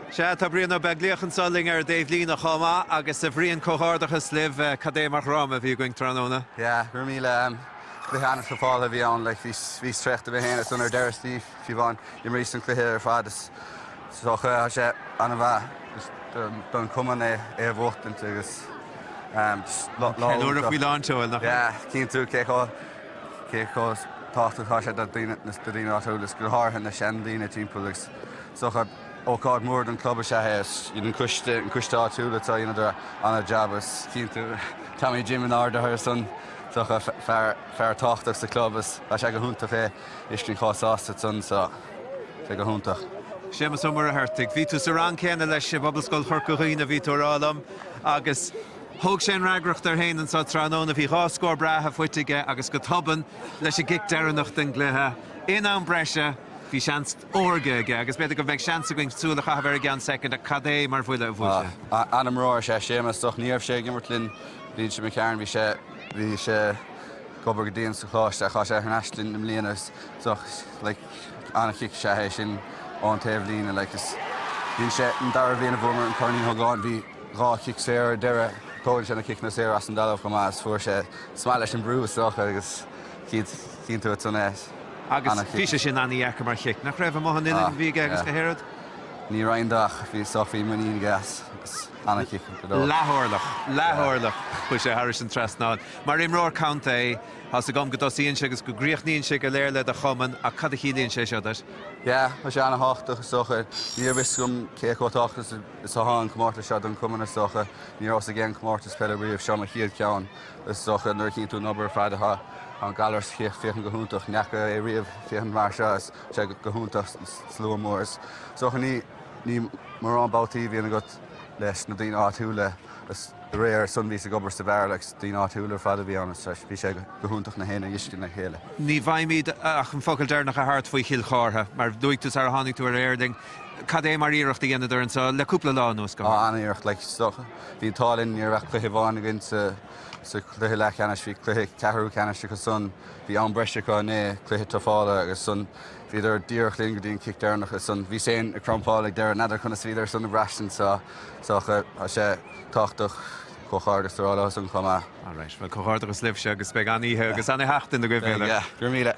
Se tá bríon Ó Beaglaoich an soling Dave Lee nach chomá agus sa bhríon comhgháirdeachas libh cadé mar rama bhí going tróna. Ja, gur míle bhuachaint go fáil bhí an le hí strecht a bhí héana san ar deir Steve hí bhain i mrí san chluiche ar fad so sé an bheith don cuman é bhuachaint agus Nuair a bhí láinteáil nach. Ja, cín tú céá táchtá sé do daoine áúlas gur thátha na sean daoine timppúlagus so óáid mór an club sé héis í an cuisteá túla tá dhéana anna jabas cín tú Tommy Jim an ádathir san fear táchtach sa clubas a sé go húnta fé iscin chááasta san sa fé go húntaach. Sémas mar a thuirrtaigh, ví tú sa rang céanna leis sé bobbascoil chorcaína ví tú rálam agus thug sé ragracht ar héanaan sa tróna bhí ráscór brathe fuitige agus go toban leis sé gic deannach den gluthe in an breise hí seans óige agus beidir go bheith seansa going súla chahabhar gan second a cadé mar bhuiile a bhúte. Anam roir sé sémas doch níomh sé gimmortlinn líonn sé ceann bhí sé gobar go dtíon sa chláiste a sé an eistlinn am líananas soch le anna chiic sé hééis sin an taobh lína legus bhí sé an dar bhíonna bhmar an corníí thugáin bhí rá chiic sé ar deire cóil sé na ciic na sé as an dalamh go más fuair sé smáil leis an brúach agus cín tú san éis. Agus fi sin anna dheacha mar chiic nach raibh mohan in bhí agus go héad? Ní raindach hí sofií maní gas agus anna chiic. Lethorlach chu sé Harris an trasnáil. Mar imróir count é has a gom go dosíonn sé agus go gríochníonn sé go léir le a chuman a cad a chilíonn sé seodas. Ja, tá sé anna háach socha ní bhís gom céchótáchas is an Comórtas se an cumanna socha ní os a ggéan Comórtas Peile riomh se a chiad ceann is socha nuair cinn tú nobar freidatha an galar féchan go húntaach necha é riomh féchan mar se sé go húntaach slú mórs. Socha ní mar an bátaí bhíonna go leis na daoine áitiúla réir sun ví a gobar sa bhar leis daoine áitiúla fada bhí an bhí sé go húntaach na héna iscin na chéile. Ní bhaimíd ach an focail dearnach a hart faoi chiil chátha mar dúigtas ar a tháinig tú ar airding cad é mar íireachta dhéana dúrann sa leúpla lá nús go. Anna íireacht le socha hí tálinn ar bheith cluiche bháin ginn sa cluiche le cheanais bhí cluiche ceathrú ceaniste go sun bhí an breiste go né cluiche toála agus sun hí ar díoch líon go dtíon cic dearnach sun bhí sé a crompála dear nadidir chuna svíidir sun na breistin socha a sé táchtach comhgháirdeachas rála san chumá. All right, well comhgháirdeachas libh se agus beag aníthe agus anna heachtain na go bhéile. Gur míle.